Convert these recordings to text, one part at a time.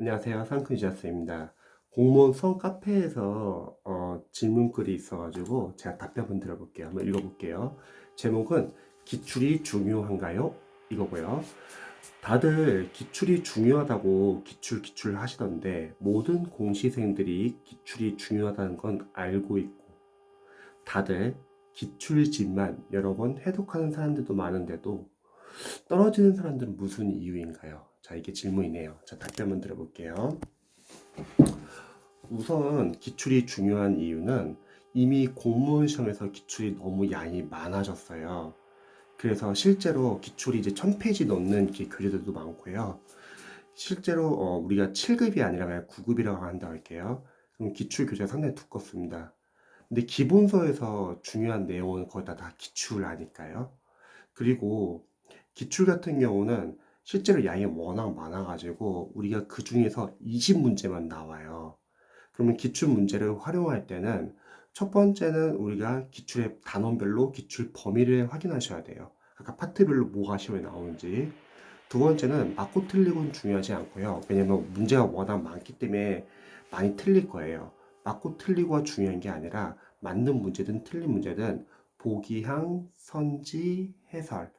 안녕하세요. 상큼이지아스입니다. 공무원 수험 카페에서 질문글이 있어가지고 제가 답변 한번 드려볼게요. 한번 읽어볼게요. 제목은 기출이 중요한가요? 이거고요. 다들 기출이 중요하다고 기출 하시던데 모든 공시생들이 기출이 중요하다는 건 알고 있고 다들 기출집만 여러 번 해독하는 사람들도 많은데도 떨어지는 사람들은 무슨 이유인가요? 자, 이게 질문이네요. 자, 답변 한번 드려볼게요. 우선 기출이 중요한 이유는 이미 공무원 시험에서 기출이 너무 양이 많아졌어요. 그래서 실제로 기출이 이제 1000페이지 넘는 교재들도 많고요. 실제로 우리가 7급이 아니라 그냥 9급이라고 한다고 할게요. 그럼 기출 교재가 상당히 두껍습니다. 근데 기본서에서 중요한 내용은 거의 다 기출을 아니까요. 그리고 기출 같은 경우는 실제로 양이 워낙 많아가지고 우리가 그 중에서 20문제만 나와요. 그러면 기출 문제를 활용할 때는 첫 번째는 우리가 기출의 단원별로 기출 범위를 확인하셔야 돼요. 그러니까 파트별로 뭐가 시험에 나오는지. 두 번째는 맞고 틀리고는 중요하지 않고요. 왜냐면 문제가 워낙 많기 때문에 많이 틀릴 거예요. 맞고 틀리고가 중요한 게 아니라 맞는 문제든 틀린 문제든 보기항, 선지, 해설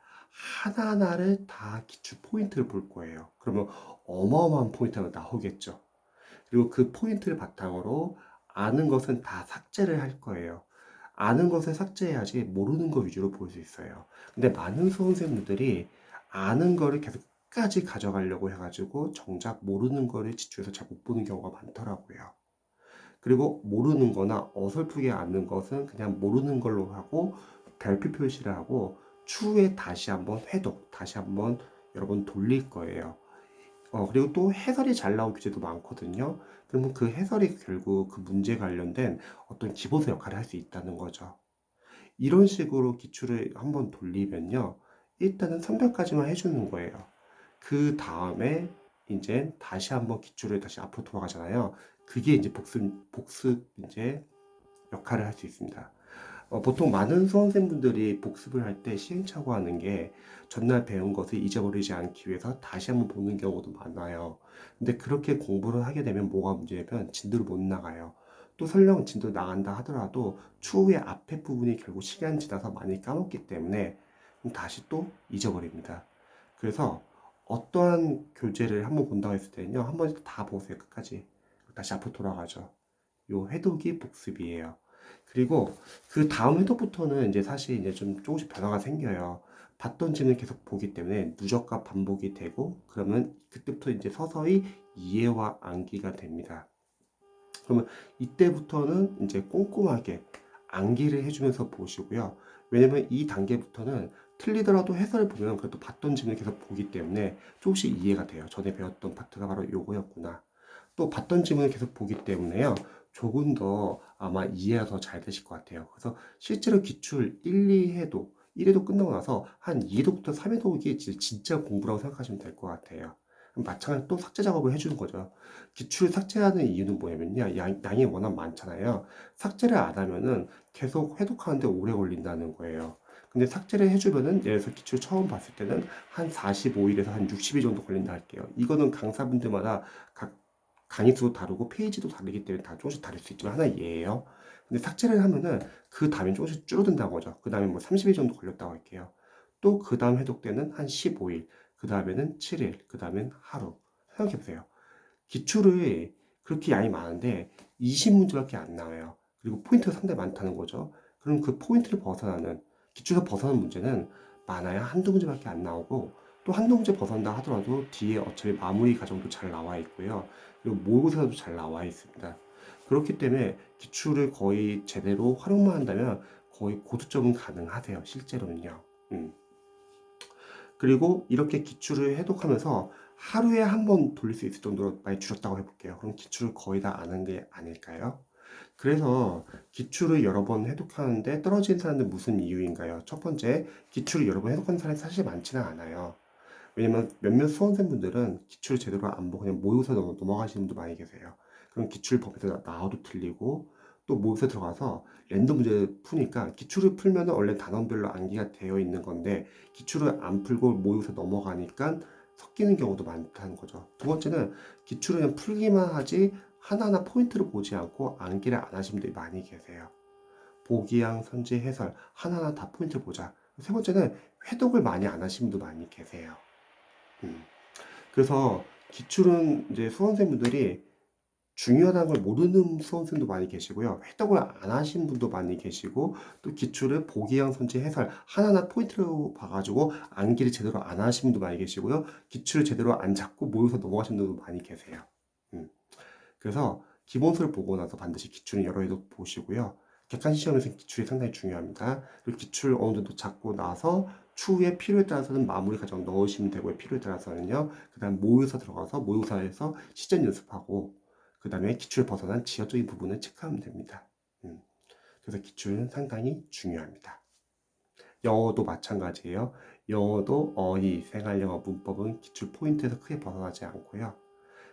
하나하나를 다 기출 포인트를 볼 거예요. 그러면 어마어마한 포인트가 나오겠죠. 그리고 그 포인트를 바탕으로 아는 것은 다 삭제를 할 거예요. 아는 것을 삭제해야지 모르는 거 위주로 볼 수 있어요. 근데 많은 수험생들이 아는 거를 계속 끝까지 가져가려고 해가지고 정작 모르는 거를 지출해서 잘 못 보는 경우가 많더라고요. 그리고 모르는 거나 어설프게 아는 것은 그냥 모르는 걸로 하고 별표 표시를 하고 추후에 다시 한번 회독, 다시 한번 여러 번 돌릴 거예요. 그리고 또 해설이 잘 나온 교재도 많거든요. 그러면 그 해설이 결국 그 문제 관련된 어떤 기본서 역할을 할 수 있다는 거죠. 이런 식으로 기출을 한번 돌리면요. 일단은 선별까지만 해주는 거예요. 그 다음에 이제 다시 한번 기출을 다시 앞으로 돌아가잖아요. 그게 이제 복습 이제 역할을 할 수 있습니다. 보통 많은 수험생분들이 복습을 할 때 시행착오 하는 게 전날 배운 것을 잊어버리지 않기 위해서 다시 한번 보는 경우도 많아요. 근데 그렇게 공부를 하게 되면 뭐가 문제냐면 진도를 못 나가요. 또 설령 진도 나간다 하더라도 추후에 앞에 부분이 결국 시간 지나서 많이 까먹기 때문에 다시 또 잊어버립니다. 그래서 어떠한 교재를 한번 본다고 했을 때는요, 한번 다 보세요, 끝까지. 다시 앞으로 돌아가죠. 요 해독이 복습이에요. 그리고 그 다음 해독부터는 이제 사실 이제 좀 조금씩 변화가 생겨요. 봤던 질문 계속 보기 때문에 누적과 반복이 되고 그러면 그때부터 이제 서서히 이해와 암기가 됩니다. 그러면 이때부터는 이제 꼼꼼하게 암기를 해주면서 보시고요. 왜냐면 이 단계부터는 틀리더라도 해설을 보면 그래도 봤던 질문을 계속 보기 때문에 조금씩 이해가 돼요. 전에 배웠던 파트가 바로 요거였구나. 또 봤던 질문을 계속 보기 때문에요. 조금 더 아마 이해가 더 잘 되실 것 같아요. 그래서 실제로 기출 1, 2회도 1회도 끝나고 나서 한 2회도부터 3회독이 진짜 공부라고 생각하시면 될 것 같아요. 그럼 마찬가지로 또 삭제 작업을 해주는 거죠. 기출을 삭제하는 이유는 뭐냐면요. 양이 워낙 많잖아요. 삭제를 안 하면은 계속 회독하는데 오래 걸린다는 거예요. 근데 삭제를 해주면은 예를 들어서 기출 처음 봤을 때는 한 45일에서 한 60일 정도 걸린다 할게요. 이거는 강사분들마다 각 강의 수도 다르고 페이지도 다르기 때문에 다 조금씩 다를 수 있지만 하나 예예요. 근데 삭제를 하면은 그 다음에 조금씩 줄어든다는 거죠. 그 다음에 뭐 30일 정도 걸렸다고 할게요. 또 그 다음 해독 때는 한 15일, 그 다음에는 7일, 그 다음엔 하루. 생각해 보세요. 기출을 그렇게 양이 많은데 20문제밖에 안 나와요. 그리고 포인트가 상당히 많다는 거죠. 그럼 그 포인트를 벗어나는, 기출에서 벗어나는 문제는 많아야 한두 문제밖에 안 나오고 또 한두 문제 벗어난다 하더라도 뒤에 어차피 마무리 과정도 잘 나와 있고요. 그리고 모의고사도 잘 나와 있습니다. 그렇기 때문에 기출을 거의 제대로 활용만 한다면 거의 고득점은 가능하세요. 실제로는요. 그리고 이렇게 기출을 해독하면서 하루에 한 번 돌릴 수 있을 정도로 많이 줄었다고 해볼게요. 그럼 기출을 거의 다 아는 게 아닐까요? 그래서 기출을 여러 번 해독하는데 떨어지는 사람들 무슨 이유인가요? 첫 번째, 기출을 여러 번 해독하는 사람이 사실 많지는 않아요. 왜냐면 몇몇 수험생분들은 기출을 제대로 안 보고 그냥 모의고사 넘어가시는 분도 많이 계세요. 그럼 기출 범위에서 나와도 틀리고 또 모의고사 들어가서 랜덤 문제 푸니까 기출을 풀면 원래 단원별로 암기가 되어 있는 건데 기출을 안 풀고 모의고사 넘어가니까 섞이는 경우도 많다는 거죠. 두 번째는 기출을 그냥 풀기만 하지 하나하나 포인트를 보지 않고 암기를 안 하시는 분들이 많이 계세요. 보기양, 선지, 해설 하나하나 다 포인트를 보자. 세 번째는 회독을 많이 안 하시는 분도 많이 계세요. 그래서 기출은 이제 수험생분들이 중요하다는 걸 모르는 수험생도 많이 계시고요. 회독을 안 하신 분도 많이 계시고, 또 기출을 보기양, 선지, 해설 하나하나 포인트로 봐가지고 암기를 제대로 안 하신 분도 많이 계시고요. 기출을 제대로 안 잡고 모여서 넘어가신 분도 많이 계세요. 그래서 기본서를 보고 나서 반드시 기출은 여러 회독 보시고요. 객관식 시험에서는 기출이 상당히 중요합니다. 그리고 기출 어느 정도 잡고 나서 추후에 필요에 따라서는 마무리 과정 넣으시면 되고요. 필요에 따라서는요. 그 다음 모의고사 들어가서 모의고사에서 시전 연습하고 그 다음에 기출 벗어난 지역적인 부분을 체크하면 됩니다. 그래서 기출은 상당히 중요합니다. 영어도 마찬가지예요. 영어도 어휘, 생활영어, 문법은 기출 포인트에서 크게 벗어나지 않고요.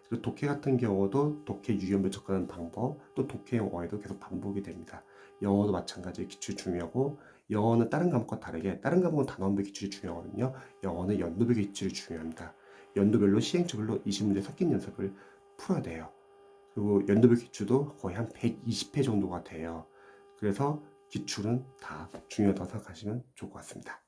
그리고 독해 같은 경우도 독해 유형별 접근하는 방법, 또 독해형 어휘도 계속 반복이 됩니다. 영어도 마찬가지 기출 중요하고, 영어는 다른 과목과 다르게 다른 과목은 단원별 기출이 중요하거든요. 영어는 연도별 기출이 중요합니다. 연도별로 시행착오별로 20문제 섞인 연습을 풀어야 돼요. 그리고 연도별 기출도 거의 한 120회 정도가 돼요. 그래서 기출은 다 중요하다고 생각하시면 좋을 것 같습니다.